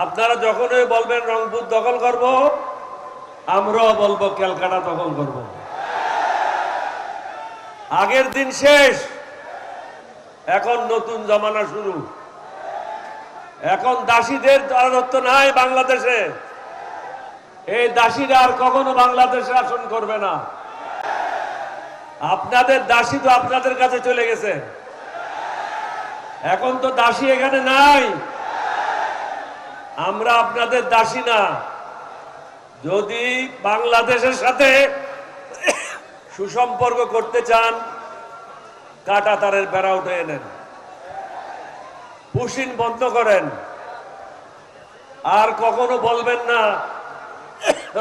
আপনারা যখনই বলবেন রংপুর দখল করব, আমরাও বলবো ক্যালকাটা দখল করব। আগের দিন শেষ, এখন নতুন জমানা শুরু। এখন দাসীদের রাজত্ব নাই বাংলাদেশে। এই দাসীরা আর কখনো বাংলাদেশে শাসন করবে না। আপনাদের দাসী তো আপনাদের কাছে চলে গেছে, এখন তো দাসী এখানে নাই। আমরা আপনাদের দাসী না। যদি বাংলাদেশের সাথে সুসম্পর্ক করতে চান, কাঁটা তারের বেড়া উঠে নেন, পুশিন বন্ধ করেন। আর কখনো বলবেন না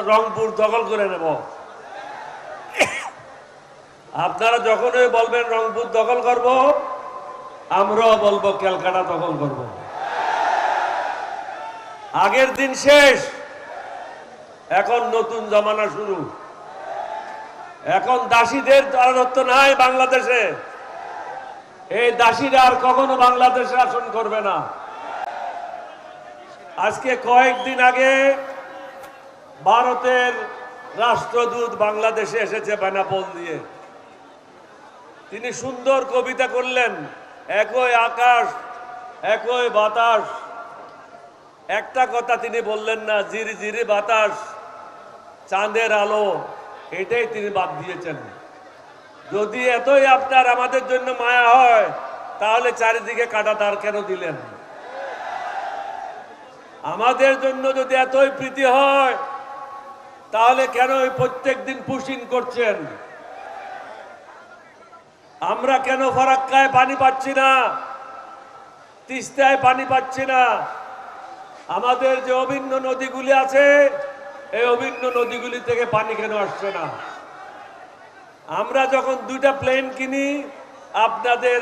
রংপুর দখল করে নেব। আপনারা যখনই বলবেন রংপুর দখল করব, আমরাও বলবো ক্যালকাটা দখল করব। আগের দিন শেষ, এখন নতুন জমানা শুরু। এখন দাসীদের রাজত্ব নাই বাংলাদেশে। এই দাসীরা আর কখনো বাংলাদেশে শাসন করবে না। আজকে কয়েকদিন আগে ভারতের রাষ্ট্রদূত বাংলাদেশে এসেছে বেনাপোল দিয়ে। তিনি সুন্দর কবিতা করলেন, একই আকাশ একই বাতাস। একটা কথা তিনি বললেন না, জিরি জিরি বাতাস চাঁদের আলো, এটাই তিনি বাদ দিয়েছেন। যদি এতই আপনার আমাদের জন্য মায়া হয়, তাহলে চারিদিকে কাটা তার কেন দিলেন? আমাদের জন্য যদি এতই প্রীতি হয়, তাহলে কেন প্রত্যেক দিন পুশিং করছেন? আমরা কেন ফারাক্কায় পানি পাচ্ছি না, তিস্তায় পানি পাচ্ছি না? আমাদের যে অভিন্ন নদীগুলি আছে, এই অভিন্ন নদীগুলি থেকে পানি কেন আসছে না? আমরা যখন দুইটা প্লেন কিনি, আপনাদের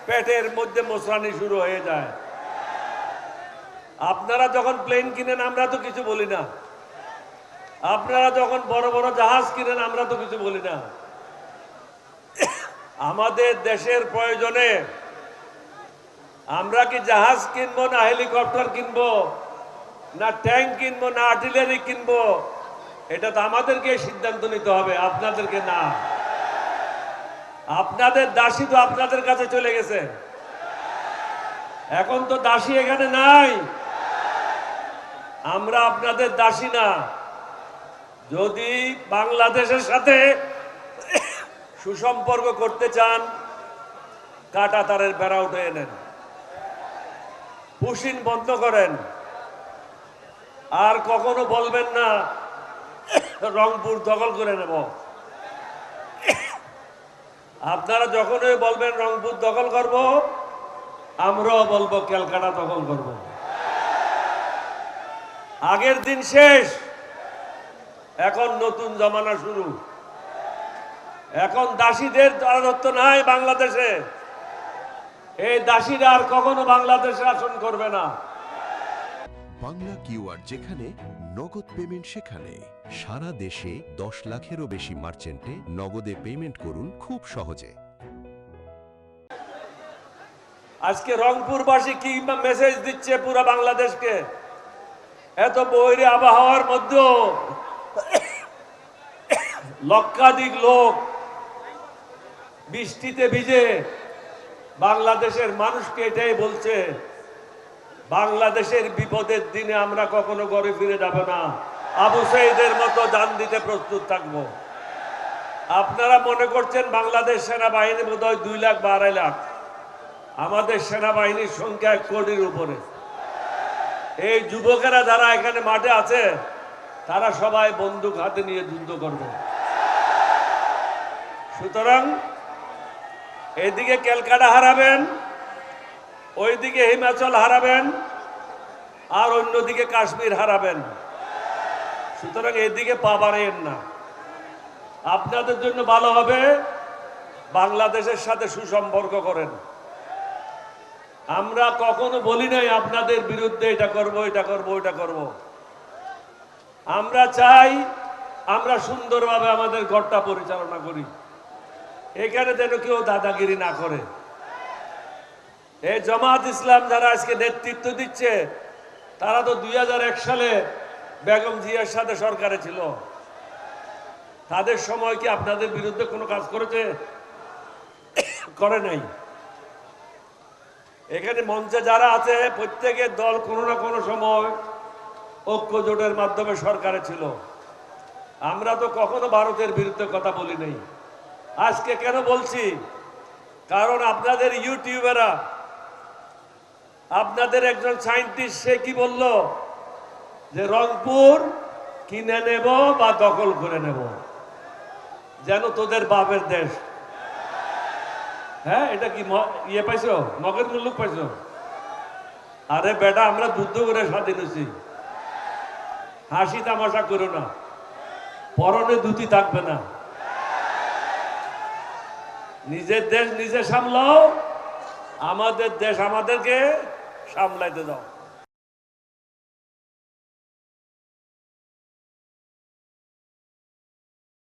পেটের মধ্যে মোচড়ানি শুরু হয়ে যায়। আপনারা যখন প্লেন কিনেন, আমরা তো কিছু বলি না। আপনারা যখন বড় বড় জাহাজ কিনেন, আমরা তো কিছু বলি না। আমাদের দেশের প্রয়োজনে আমরা কি জাহাজ কিনবো, না হেলিকপ্টার কিনবো, না ট্যাঙ্ক কিনবো, না আর্টিলারি কিনবো? এটা তো আমাদেরকে সিদ্ধান্ত নিতে হবে, আপনাদেরকে না। আপনাদের দাসী তো আপনাদের কাছে চলে গেছে, এখন তো দাসী এখানে নাই। আমরা আপনাদের দাসী না। যদি বাংলাদেশের সাথে সুসম্পর্ক করতে চান, কাঁটা তারের বেড়া উঠে নেন, পুশিন বন্ধ করেন। আর কখনো বলবেন না রংপুর দখল করে নেব। আপনারা যখনই বলবেন রংপুর দখল করব, আমরাও বলবো ক্যালকাটা দখল করব। আগের দিন শেষ, এখন নতুন জমানা শুরু। এখন দাসীদের রাজত্ব নাই বাংলাদেশে। এই দাসীরা আর কখনো বাংলাদেশে শাসন করবে না। বাংলা কিউআর যেখানে, নগদ পেমেন্ট সেখানে। সারা দেশে 10 লাখেরও বেশি মার্চেন্টে নগদে পেমেন্ট করুন খুব সহজে। আজকে রংপুরবাসী কি মেসেজ দিচ্ছে পুরো বাংলাদেশকে? এত বৈরী আবহাওয়ার মধ্যেও লক্ষাধিক লোক বৃষ্টিতে ভিজে বাংলাদেশের মানুষকে এটাই বলছে, বাংলাদেশের বিপদের দিনে আমরা কখনো ঘরে ফিরে যাব না, আবু সাইদের মতো জান দিতে প্রস্তুত থাকবো। আপনারা মনে করছেন বাংলাদেশ সেনাবাহিনী বোধহয় 2 লাখ বা 2.5 লাখ। আমাদের সেনাবাহিনীর সংখ্যা 1 কোটির উপরে। এই যুবকেরা যারা এখানে মাঠে আছে, তারা সবাই বন্দুক হাতে নিয়ে যুদ্ধ করবে। সুতরাং এইদিকে ক্যালকাটা হারাবেন, ওইদিকে হিমাচল হারাবেন, আর অন্যদিকে কাশ্মীর হারাবেন। সুতরাং এদিকে পা বাড়াইয়েন না। আপনাদের জন্য ভালো হবে বাংলাদেশের সাথে সুসম্পর্ক করেন। আমরা কখনো বলি নাই আপনাদের বিরুদ্ধে এটা করব, এটা করব, এটা করব। আমরা চাই আমরা সুন্দরভাবে আমাদের ঘরটা পরিচালনা করি, এখানে যেন কেউ দাদাগিরি না করে। এই জামাত ইসলাম যারা আজকে নেতৃত্ব দিচ্ছে, তারা তো 2001 সালে বেগম জিয়ার সাথে সরকারে ছিল। তাদের সময় কি আপনাদের বিরুদ্ধে কোনো কাজ করেছে? করে নাই। এখানে মঞ্চে যারা আছে প্রত্যেকের দল কোনো না কোনো সময় ঐক্য জোটের মাধ্যমে সরকারে ছিল। আমরা তো কখনো ভারতের বিরুদ্ধে কথা বলি নাই। আজকে কেন বলছি? কারণ আপনাদের ইউটিউবেরা, আপনাদের একজন সায়েন্টিস্ট সে কি বলল যে রংপুর কিনে নেব বা দখল করে নেব, যেন তোদের বাপের দেশ। হ্যাঁ, এটা কি ইয়ে পাইছো, মগের মুল্লুক পাইছো? আরে বেটা, আমরা যুদ্ধ করে স্বাধীন হয়েছি। হাসি তামাশা করো না, পরনে ধুতি থাকবে না। নিজের দেশ নিজে সামলাও, আমাদের দেশ আমাদেরকে সামলাইতে দাও।